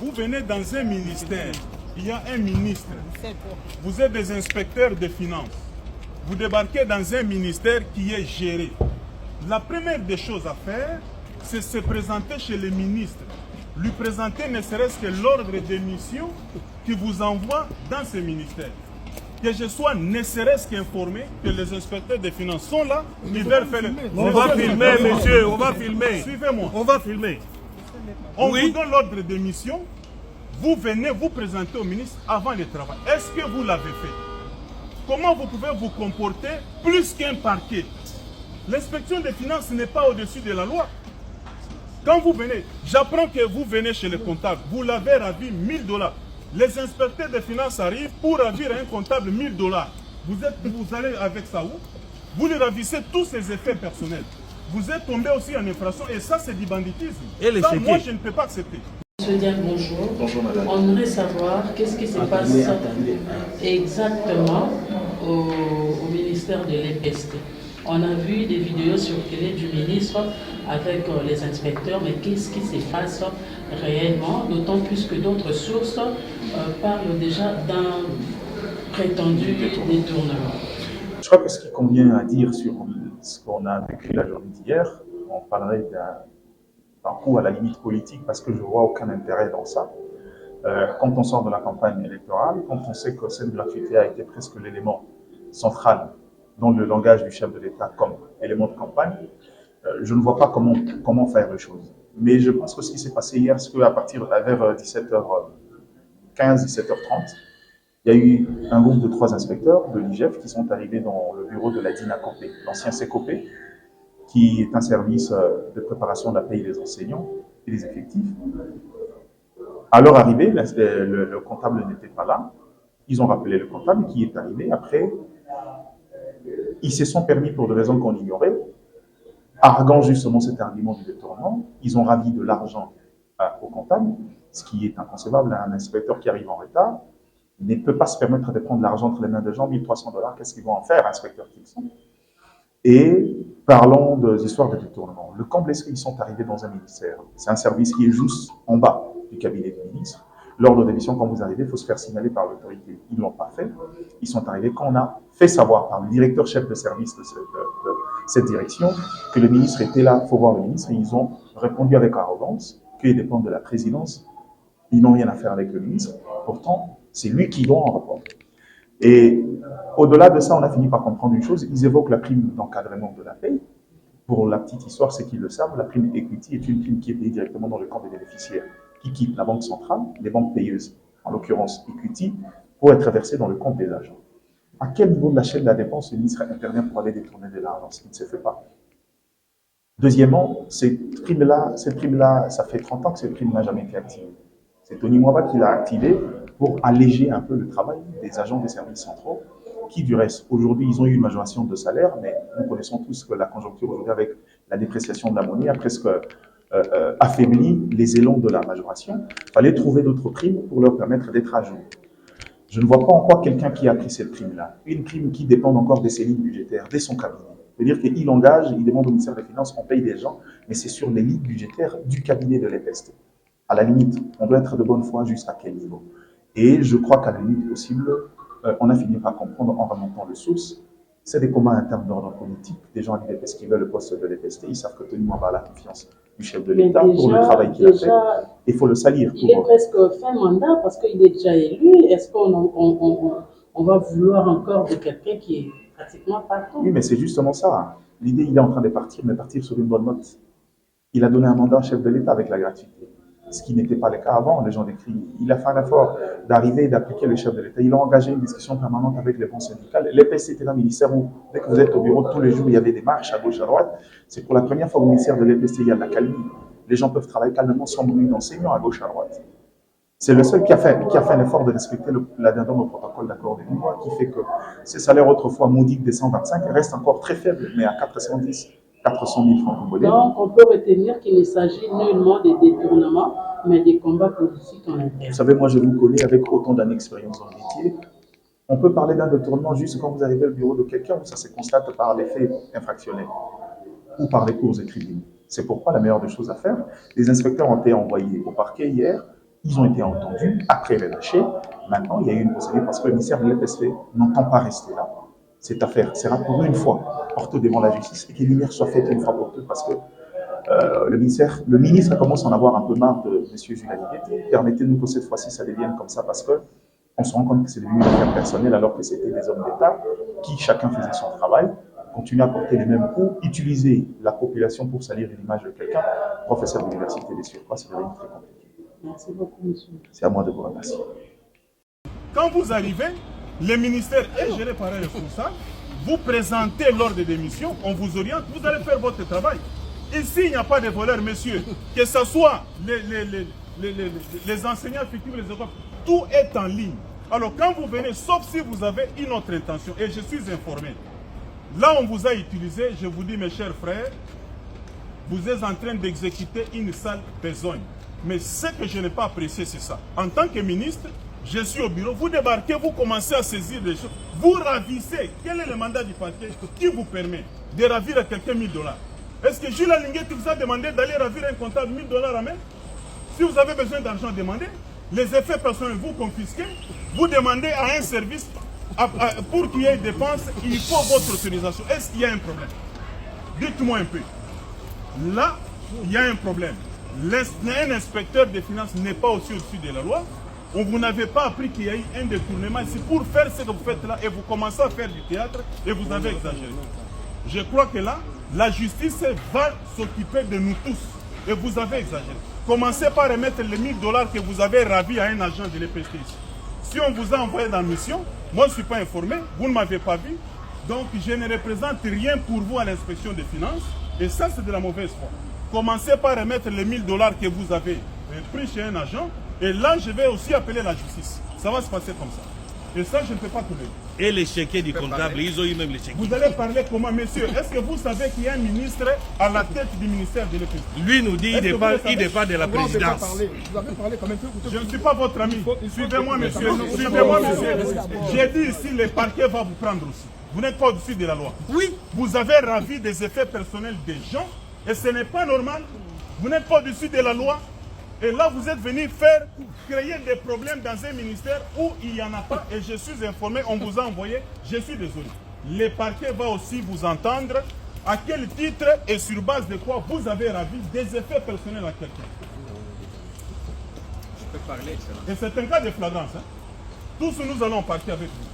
Vous venez dans un ministère, il y a un ministre, vous êtes des inspecteurs des finances, vous débarquez dans un ministère qui est géré. La première des choses à faire, c'est se présenter chez le ministre, lui présenter ne serait-ce que l'ordre de mission qui vous envoie dans ce ministère. Que je sois ne serait-ce qu'informé que les inspecteurs des finances sont là, ils veulent faire le... On va filmer, monsieur, on va filmer. Suivez-moi. On va filmer. On vous donne l'ordre de mission, vous venez vous présenter au ministre avant le travail. Est-ce que vous l'avez fait? Comment vous pouvez vous comporter plus qu'un parquet? L'inspection des finances n'est pas au-dessus de la loi. Quand vous venez, j'apprends que vous venez chez le comptable, vous l'avez ravi 1000 $. Les inspecteurs des finances arrivent pour ravir un comptable 1000 $. Vous allez avec ça où? Vous lui ravissez tous ses effets personnels. Vous êtes tombé aussi en infraction et ça c'est du banditisme. Ça, moi je ne peux pas accepter. Monsieur Diack, bonjour. Bonjour madame. On aimerait savoir qu'est-ce qui se passe exactement au ministère de l'EPST. On a vu des vidéos circuler du ministre avec les inspecteurs, mais qu'est-ce qui se passe réellement, d'autant plus que d'autres sources parlent déjà d'un prétendu détournement. Je crois que ce qui convient à dire sur ce qu'on a vécu la journée d'hier, on parlerait d'un coup à la limite politique parce que je ne vois aucun intérêt dans ça. Quand on sort de la campagne électorale, quand on sait que cette gratuité a été presque l'élément central dans le langage du chef de l'État comme élément de campagne, je ne vois pas comment faire les choses. Mais je pense que ce qui s'est passé hier, c'est qu'à partir vers 17h15, 17h30, il y a eu un groupe de 3 inspecteurs de l'IGF qui sont arrivés dans le bureau de la DINACOPé, l'ancien CECOPé, qui est un service de préparation de la paie des enseignants et des effectifs. À leur arrivée, le comptable n'était pas là. Ils ont rappelé le comptable qui est arrivé. Après, ils se sont permis, pour des raisons qu'on ignorait, arguant justement cet argument du détournement, ils ont ravi de l'argent au comptable, ce qui est inconcevable. Un inspecteur qui arrive en retard ne peut pas se permettre de prendre l'argent entre les mains des gens, 1300 $, qu'est-ce qu'ils vont en faire, inspecteurs qu'ils sont? Et parlons des histoires de détournement. Le comble est qu'ils sont arrivés dans un ministère. C'est un service qui est juste en bas du cabinet du ministre. L'ordre de mission, quand vous arrivez, il faut se faire signaler par l'autorité. Ils ne l'ont pas fait. Ils sont arrivés quand on a fait savoir par le directeur chef de service de cette direction que le ministre était là, il faut voir le ministre, et ils ont répondu avec arrogance qu'ils dépendent de la présidence. Ils n'ont rien à faire avec le ministre. Pourtant, c'est lui qui doit en répondre. Et au-delà de ça, on a fini par comprendre une chose. Ils évoquent la prime d'encadrement de la paie. Pour la petite histoire, c'est qu'ils le savent, la prime equity est une prime qui est payée directement dans le compte des bénéficiaires, qui quitte la banque centrale, les banques payeuses, en l'occurrence equity, pour être versée dans le compte des agents. À quel niveau de la chaîne de la dépense le ministre intervient pour aller détourner de l'argent, ce qui ne se fait pas? Deuxièmement, cette prime-là, ça fait 30 ans que cette prime n'a jamais été activée. C'est Tony Mwaba qui l'a activée pour alléger un peu le travail des agents des services centraux, qui du reste, aujourd'hui, ils ont eu une majoration de salaire, mais nous connaissons tous que la conjoncture aujourd'hui, avec la dépréciation de la monnaie, a presque affaibli les élans de la majoration. Il fallait trouver d'autres primes pour leur permettre d'être à jour. Je ne vois pas en quoi quelqu'un qui a pris cette prime-là, une prime qui dépend encore de ses lignes budgétaires, dès son cabinet. C'est-à-dire qu'il engage, il demande au ministère des Finances, on paye des gens, mais c'est sur les lignes budgétaires du cabinet de l'EPST. À la limite, on doit être de bonne foi jusqu'à quel niveau? Et je crois qu'à la limite possible, on a fini par comprendre en remontant les sources. C'est des combats internes d'ordre politique. Des gens à l'IDPS qui veulent le poste de l'EPST, ils savent que Tony Mwaba a la confiance du chef de l'État pour le travail qu'il a fait. Il faut le salir. Il est presque fin mandat parce qu'il est déjà élu. Est-ce qu'on va vouloir encore de quelqu'un qui est pratiquement partout? Oui, mais c'est justement ça. L'idée, il est en train de partir, mais partir sur une bonne note. Il a donné un mandat au chef de l'État avec la gratuité. Ce qui n'était pas le cas avant, les gens décrivent. Il a fait un effort d'arriver et d'appliquer le chef de l'État. Il a engagé une discussion permanente avec les banques syndicales. L'EPST était un ministère où, dès que vous êtes au bureau, tous les jours, il y avait des marches à gauche, à droite. C'est pour la première fois au ministère de l'EPST, il y a de la calmie. Les gens peuvent travailler calmement sans bruit d'enseignants à gauche, à droite. C'est le seul qui a fait un effort de respecter l'addendum au protocole d'accord des mois, qui fait que ces salaires autrefois modiques des 125 restent encore très faibles, mais à 410. 400 000 francs congolais. Donc, on peut retenir qu'il ne s'agit nullement de détournement, mais des combats politiques en interne. Vous savez, moi, je vous connais avec autant d'années d'expérience dans le métier. On peut parler d'un détournement juste quand vous arrivez au bureau de quelqu'un où ça se constate par les faits infractionnels ou par les cours et tribunaux. C'est pourquoi la meilleure des choses à faire, les inspecteurs ont été envoyés au parquet hier Ils ont été entendus, après relâchés. Maintenant, il y a eu une procédure parce que le ministère de l'EPSP n'entend pas rester là. Cette affaire sera pour une fois portée devant la justice et que l'hiver soit faite une fois pour toutes parce que le ministre commence à en avoir un peu marre de M. Jules Aligeti. Permettez-nous que cette fois-ci ça devienne comme ça parce qu'on se rend compte que c'est devenu une affaire personnelle alors que c'était des hommes d'État qui chacun faisait son travail, continuer à porter les mêmes coups, utiliser la population pour salir l'image de quelqu'un. Professeur d'université des surcroîts, c'est devenu très compliqué. Merci beaucoup, monsieur. C'est à moi de vous remercier. Quand vous arrivez, le ministère est géré par un responsable, vous présentez l'ordre de démission, on vous oriente, vous allez faire votre travail. Ici, il n'y a pas de voleurs, messieurs. Que ce soit les enseignants fictifs, les écoles, tout est en ligne. Alors, quand vous venez, sauf si vous avez une autre intention, et je suis informé, là, on vous a utilisé, je vous dis, mes chers frères, vous êtes en train d'exécuter une sale besogne. Mais ce que je n'ai pas apprécié, c'est ça. En tant que ministre, je suis au bureau, vous débarquez, vous commencez à saisir des choses, vous ravissez. Quel est le mandat du parquet qui vous permet de ravir à quelqu'un 1000 $? Est-ce que Jules Aligeti vous a demandé d'aller ravir un comptable 1000 $ à main? Si vous avez besoin d'argent, demandez. Les effets personnels, vous confisquez. Vous demandez à un service, pour qu'il y ait dépenses, il faut votre autorisation. Est-ce qu'il y a un problème? Dites-moi un peu. Là, il y a un problème. Un inspecteur des finances n'est pas aussi au-dessus de la loi. Vous n'avez pas appris qu'il y a eu un détournement. C'est pour faire ce que vous faites là et vous commencez à faire du théâtre et vous avez exagéré. Je crois que là, la justice va s'occuper de nous tous. Et vous avez exagéré. Commencez par remettre les 1000 $ que vous avez ravis à un agent de l'EPST. Si on vous a envoyé dans la mission, moi je ne suis pas informé, vous ne m'avez pas vu. Donc je ne représente rien pour vous à l'inspection des finances. Et ça, c'est de la mauvaise foi. Commencez par remettre les 1000 $ que vous avez pris chez un agent. Et là, je vais aussi appeler la justice. Ça va se passer comme ça. Et ça, je ne peux pas trouver. Et les chéquiers du comptable, ils ont eu même les chéquiers. Vous allez parler comment, monsieur? Est-ce que vous savez qu'il y a un ministre à la tête du ministère de l'EPST? Lui nous dit qu'il dépend de la présidence. Vous avez parlé quand même. Je ne suis pas votre ami. Suivez-moi, monsieur. Suivez-moi, monsieur. J'ai dit ici, le parquet va vous prendre aussi. Vous n'êtes pas au-dessus de la loi. Oui. Vous avez ravi des effets personnels des gens et ce n'est pas normal. Vous n'êtes pas au-dessus de la loi. Et là, vous êtes venu créer des problèmes dans un ministère où il n'y en a pas. Et je suis informé, on vous a envoyé, je suis désolé. Le parquet va aussi vous entendre à quel titre et sur base de quoi vous avez ravi des effets personnels à quelqu'un. Je peux parler, excellent. Et c'est un cas de flagrance. Hein. Tous nous allons partir avec vous.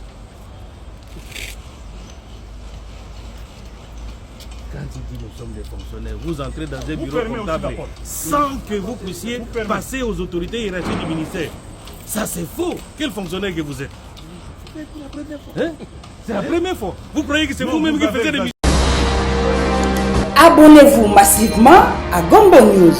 Quand il dit nous sommes des fonctionnaires, vous entrez dans un bureau comptable sans que vous puissiez passer aux autorités hiérarchiques du ministère. Ça c'est faux. Quel fonctionnaire que vous êtes? C'est la première fois. Hein? C'est la première fois. Vous croyez que c'est vous-même qui faites des... Abonnez-vous massivement à Gombo News.